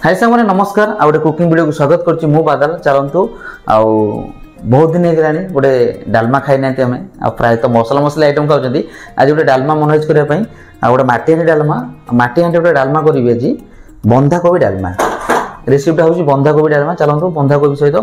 हाय सामने नमस्कार आ गोटे कुकिंग वीडियो को स्वागत करछि मु बादल चलंतु आ बहुत दिन हेगलानी गोटे डालमा खाई नांती हमें आ प्राय तो मसला मसला आइटम खाउछंती आज गोटे डालमा मनोज करिया पई आ गोटे माटी हांडी गोटे डालमा करिवे जी बंधा कोबी डालमा रेसिपीटा होछि बंधा कोबी डालमा चलंतु बंधा कोबी सहित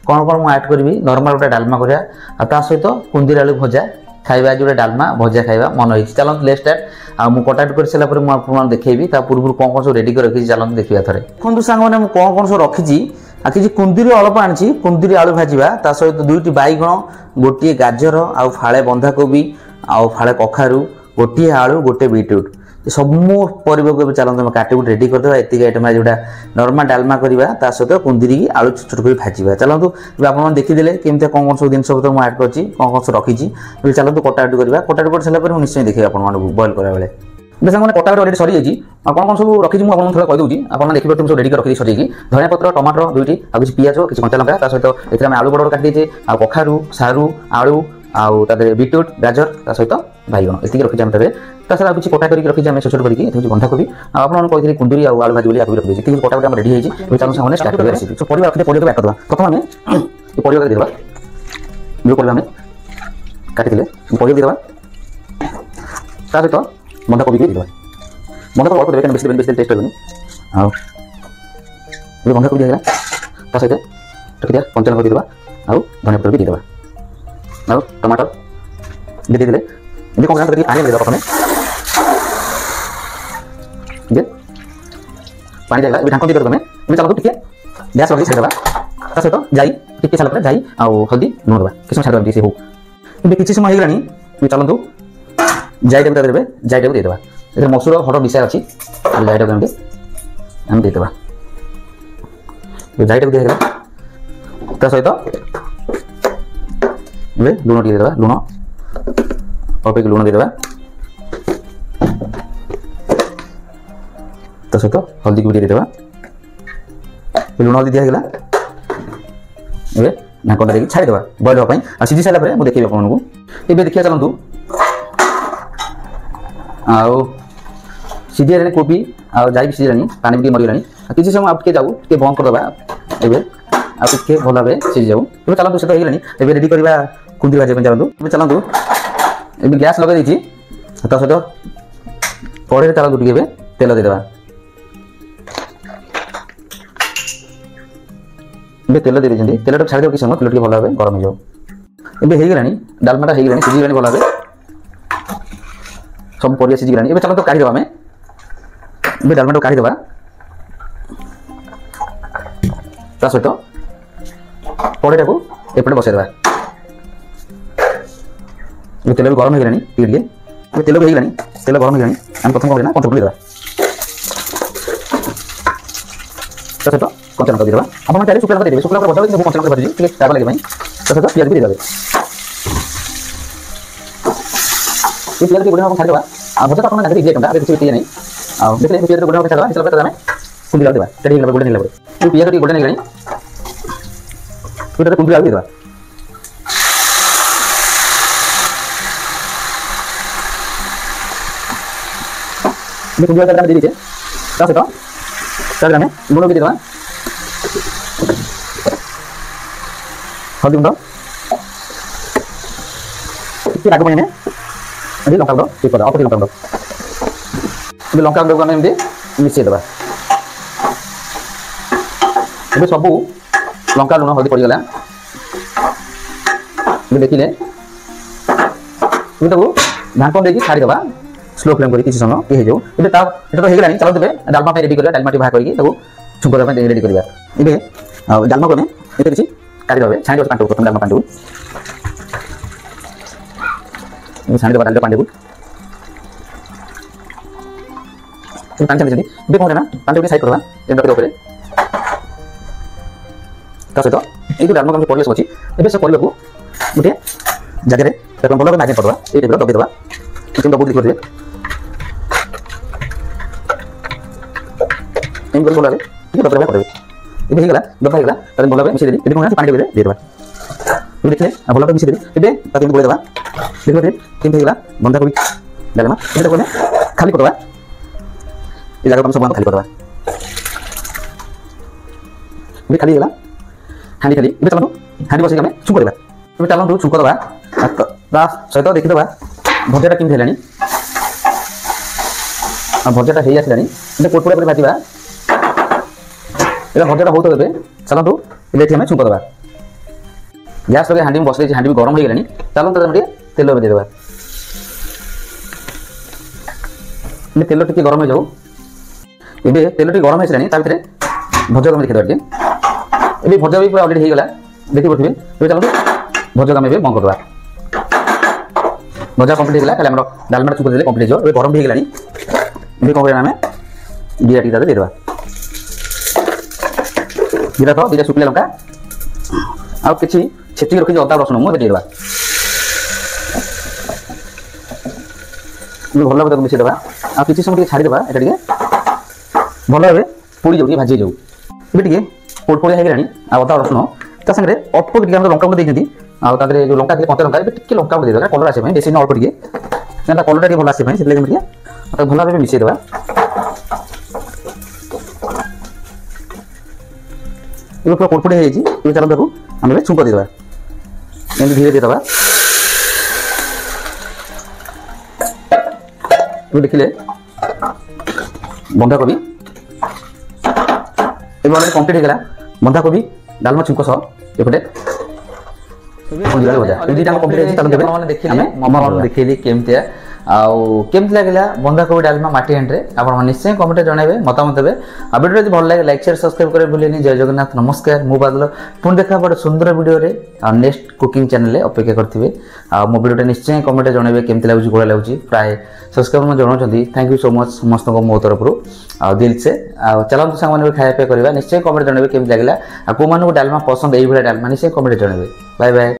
कोन कोन मु ऐड करबी नॉर्मल गोटे डालमा करिया आ ता सहित कुंदीर आलू भजा खाइबा जोटे डालमा भजा खाइबा मन होई चलंतु लेट्स स्टार्ट आ मु कटाट कर सला पर मु आपन देखैबी ता पूर्व कोन कोन सब रेडी कर रखी चलंतु देखिबा थरे देखंतु सांग माने मु कोन कोन सब रखी छी आ कि कुंदीर अल्प आनछि कुंदीर आलू भाजीबा ता सहित दुईटी बाईगण गोटी गाजर आ फाळे बंधा कोबी आ फाळे कखारू गोटी आलू गोटे बीटरूट सब परिबा को चलते हम काटी रेडी करदे एतिक आइटम जोटा नॉर्मल डालमा करवा ता सहित कुंदीरी आलू छोट छोट कर भाजवा चलतु आप देखीदे केमती कौन कौन सब जिन मुझे ऐड कर कौन कौन सब रखी चलतु कटाकटी करवा कटाकटी कर सारा निश्चय देखिए आप बॉयल करा बेले बेस मैंने कटाकटी अलरेडी सरी जाइए कौन कौन सब रखी मुझे थोड़ा कहीदे आप देखिए सब रेडी कर रखी सर धनिया पत्र टमाटर दुईटी आ किसी पियाज किसी कंचा लंका सहित ये आलू बड़ काटी देचे आ कखारू सारू आलू आउ बीटरूट गाजर ता सहित बाईगण ये रखी आम ता सारा किसी कटा करके रखी छोट छोट करके बंधा कोबी आप कही कुंदूरी आलू भाजी बोली आपको रखी देखिए कटाकटी आम रेडी होती चलो सामने स्टार्ट कर रेसिपी तो परिवा रखते परिवा काट दवा प्रथम आम ये परिवा देवा जो परिवा आम काटी परिवा देवा ता सहित बंधा कोबी देवा बंधा कोबी अल्प देवे बेसी बेसी टेस्ट करबनी आ बंधा कोबी देला ता सहित रखी दिया कंचा लंका देवा आ धनिया पत्र भी देवा आ टमाटर दे देले ये कौन करके पानी दे दो प्रथम ये पानी देला ये ढांकन दे दो तुम्हें मैं चलो ठीक है गैस लगे छेड़वा ता सहित जाई टिके साला पर जाई आ हल्दी नुन दबा किछ छाड़ दे से हो ये किछ समय हेगलानी मैं चलंतु जाई देबे देबे जाई देबे दे देबा एते मसूर हड़ मिसा अछि आ जाई देबे हम दे देबा ये जाई देबे देला ता सहित ये लूण दे देबा लूण और पे लूण दे देबा ता सहित हल्दी को दे देबा लूण हल्दी दिया गेला ए ढांकन दे छाड़ी देबा बॉयल हो पई आ सिजी साला परे मु देखिबा आपन को एबे देखिया चलंतु आउ सिजी रे कोबी आ जाई सिजी रानी पानी भी मरि रानी किछि समय आपके जाऊ के बंद कर देबा एबे आ के भला बे सिजी जाऊ एबे चलंतु से तो हेगलानी एबे रेडी करबा कुंदी भाजे पे चलंतु एबे चलंतु एबे गैस लगा देछि ता सहित कड़े चलंतु टिके एबे तेल दे देबा एबे तेल दे देछंती तेलटा छाड़ दे कि समय तेल टिके भला बे गरम हो जाऊ एबे हेगलानी डालमाटा हेगलानी सिजी रानी भला बे सब परिया सिजी रानी एबे चलंतु काढी देबा में एबे डालमाटा काढी देबा ता सहित कड़ेटा को एपटे बसाई देबा ये तेल भी गरम हो गलानी टिके ये तेल भी हो गलानी तेल गरम हो गलानी हम प्रथम करना कंट्रोल देबा तो सहित कंचा लंका देबा अपन चाहे शुक्ला लंका देबे शुक्ला लंका बदल कंचा लंका भाजी टिके तार लागे भाई तो सहित प्याज भी देबा ये प्याज के गोडा हम छाड़ देबा आ भजा अपन लागे दे कंटा किछि पिए नहीं आ देखले प्याज के गोडा हम छाड़ देबा चल पता हमें कुंदी डाल देबा टेडी लगा गोडा नहीं लगा ये प्याज के गोडा नहीं गलानी तो कुंदी डाल देबा ये कुंदी डाल दे दीजिए ता सहित चल में लूण भी दे देबा हल्दी गुंड इसके आगे में अभी लंका गुंड ठीक कर ऑपरेट लंका गुंड ये लंका गुंड को हम एमदी मिक्स देबा ये सब लंका लूण हल्दी पड़ी गला ये देखिले ये तो ढांकन देकी छाड़ी देबा स्लो फ्लेम करी किसी समय ये जाऊ एबे ता एटा तो हेगलानी चलो देबे डालमा पे रेडी करबा डालमा टी भा करके ताको छुंकर पे रेडी करबा एबे डालमा को में एते किछि काटी देबे छाणी देबा प्रथम डालमा पांडू ये छाणी देबा डालमा पांडू ये पांच छाणी एबे कोन ना पांडू के साइड करबा ए डके ऊपर ता सहित ए जो डालमा को परिवेश अछि एबे से परिबा को गुटे जगह रे ताको बोला मैग्नेट करबा ए टेबल दबे देबा किछन दबो लिख देबे इन बोल बोला ठीक है दबा कर देबे एबे हेगला दबा हेगला तारे बोला मिसे देबे एबे कोन पानी देबे दे देबा ये देखले आ बोला मिसे देबे एबे ताके बोले देबा देखो दे तीन हेगला बंधा कोबी डालमा एटा कोने खाली करबा ए जगह हम सब खाली करबा ଏବେ ଖାଲି ହେଇଗଲା ହାଣ୍ଡି ଖାଲି। ଏବେ ଚାଲନ୍ତୁ ହାଣ୍ଡି ବସେଇକି ଆମେ ଛୁଙ୍କ ଦେବା। ଏବେ ଚାଲନ୍ତୁ ଛୁଙ୍କ ଦେବା ତା ସହିତ ଦେଖିଦେବା ଭଜାଟା କେମିତି ହେଲାଣି। ଭଜାଟା ହେଇ ଆସିଲାଣି। ଏବେ ପୋଟପୋଡ଼ା କରି ଭାଜିବା। ଏବେ ଭଜାଟା ବହୁତ ଏବେ ଚାଲନ୍ତୁ ଏବେ ଏଠି ଆମେ ଛୁଙ୍କ ଦେବା। ଗ୍ୟାସ୍ ଲଗାଇ ହାଣ୍ଡି ମୁଁ ବସାଇ ଦେଇଛି, ହାଣ୍ଡି ବି ଗରମ ହେଇଗଲାଣି। ଚାଲନ୍ତୁ ତାକୁ ଟିକେ ତେଲ ଏବେ ଦେଇଦେବା। ଏବେ ତେଲ ଟିକେ ଗରମ ହେଇଯାଉ। ଏବେ ତେଲ ଟିକେ ଗରମ ହେଇସାରିଲାଣି, ତା ଭିତରେ ଭଜାକୁ ଆମେ ଦେଖିଦେବା ଟିକେ। ଏବେ ଭଜା ବି ପୁରା ଅଲରେଡ଼ି ହେଇଗଲା, ଦେଖିପାରୁଥିବେ। ଏବେ ଚାଲନ୍ତୁ ଭଜାକୁ ଆମେ ଏବେ ବନ୍ଦ କରିଦେବା। ଭଜା କମ୍ପ୍ଲିଟ୍ ହେଇଗଲା, ଖାଲି ଆମର ଡାଲମାଟା ଛୁଙ୍କ ଦେଲେ କମ୍ପ୍ଲିଟ୍ ହେଇଯିବ। ଏବେ ଗରମ ବି ହେଇଗଲାଣି। ଏବେ କ'ଣ କରିବା ଆମେ ଜିରା ଟିକେ ଦେଇଦେବା। ଜିରା ତ ଦୁଇଟା ଶୁଖିଲା ଲଙ୍କା ଆଉ କିଛି ଛେଚିକି ରଖିଛି ଅଦା ରସୁଣ ମୁଁ ଏବେ ଦେଇଦେବା। ଭଲ ଭାବେ ତାକୁ ମିଶାଇଦେବା। ଆଉ କିଛି ସମୟ ଟିକେ ଛାଡ଼ିଦେବା। ଏଇଟା ଟିକେ ଭଲ ଭାବେ ପୋଡ଼ିଯାଉ, ଟିକେ ଭାଜି ହେଇଯାଉ। ଏବେ ଟିକେ ପୋଡ଼ପୋଡ଼ିଆ ହେଇଗଲାଣି। ଆଉ ଅଦା ରସୁଣ ତା ସାଙ୍ଗରେ ଅଳ୍ପ ଟିକେ ଆମର ଲଙ୍କା ଗୁଣ୍ଡ ଦେଇଛନ୍ତି। ଆଉ ତା ଦେହରେ ଯେଉଁ ଲଙ୍କା ଥିଲେ କଞ୍ଚା ଲଙ୍କା, ଏବେ ଟିକେ ଲଙ୍କା ଗୁଣ୍ଡ ଦେଇଦେବା କଲର୍ ଆସିବା ପାଇଁ, ବେଶୀ ଅଳ୍ପ ଟିକେ, ତା କଲର୍ଟା ଟିକେ ଭଲ ଆସିବା ପାଇଁ। ସେଥିଲାଗି ଟିକେ ତାକୁ ଭଲ ଭାବେ ମିଶାଇଦେବା। ଏବେ ପୁରା ପୋଡ଼ପୋଡ଼ିଆ ହେଇଯାଇଛି। ଏବେ ଚାଲନ୍ତୁ ତାକୁ ଆମେ ଏବେ ଛୁଙ୍କ ଦେଇଦେବା। ଏମିତି ଧୀରେ ଦେଇଦେବା। ଏବେ ଦେଖିଲେ ବନ୍ଧାକୋବି ଏବେ ଅଲରେଡ଼ି କମ୍ପ୍ଲିଟ୍ ହେଇଗଲା। ବନ୍ଧାକୋବି ଡାଲମା ଛୁଙ୍କ ସହ ଏପଟେ ଭଜା ଦୁଇଟା କମ୍ପ୍ଲିଟ୍ ହେଇଛି। ଚାଲନ୍ତୁ ଏବେ ଦେଖିଲେ ଦେଖେଇଲି କେମିତିଆ ଆଉ କେମିତି ଲାଗିଲା ବନ୍ଧାକୋବି ଡାଲମା ମାଟି ହାଣ୍ଡିରେ। ଆପଣମାନେ ନିଶ୍ଚୟ କମେଣ୍ଟରେ ଜଣାଇବେ, ମତାମତ ଦେବେ। ଆଉ ଭିଡ଼ିଓ ଯଦି ଭଲ ଲାଗେ ଲାଇକ୍ ସେୟାର ସବସ୍କ୍ରାଇବ୍ କରିବା ଭୁଲିବେନି। ଜୟ ଜଗନ୍ନାଥ, ନମସ୍କାର। ମୁଁ ବାଦଲ, ପୁଣି ଦେଖା ଗୋଟେ ସୁନ୍ଦର ଭିଡ଼ିଓରେ ଆଉ ନେକ୍ସଟ କୁକିଂ ଚ୍ୟାନେଲରେ ଅପେକ୍ଷା କରିଥିବେ। ଆଉ ମୋ ଭିଡ଼ିଓଟା ନିଶ୍ଚୟ କମେଣ୍ଟରେ ଜଣାଇବେ କେମିତି ଲାଗୁଛି, କୋହଳ ଲାଗୁଛି। ପ୍ରାୟ ସବସ୍କ୍ରାଇବ୍ ମଧ୍ୟ ଜଣାଉଛନ୍ତି, ଥ୍ୟାଙ୍କ ୟୁ ସୋ ମଚ୍ ସମସ୍ତଙ୍କୁ ମୋ ତରଫରୁ ଆଉ ଦିଲ୍ସେ। ଆଉ ଚାଲନ୍ତୁ ସାଙ୍ଗମାନେ ବି ଖାଇବା ପିଇବା କରିବା। ନିଶ୍ଚୟ କମେଣ୍ଟରେ ଜଣାଇବେ କେମିତି ଲାଗିଲା ଆଉ କେଉଁମାନଙ୍କୁ ଡାଲମା ପସନ୍ଦ, ଏଇଭଳିଆ ଡାଲମା ନିଶ୍ଚୟ କମେଣ୍ଟରେ ଜଣାଇବେ। Bye bye.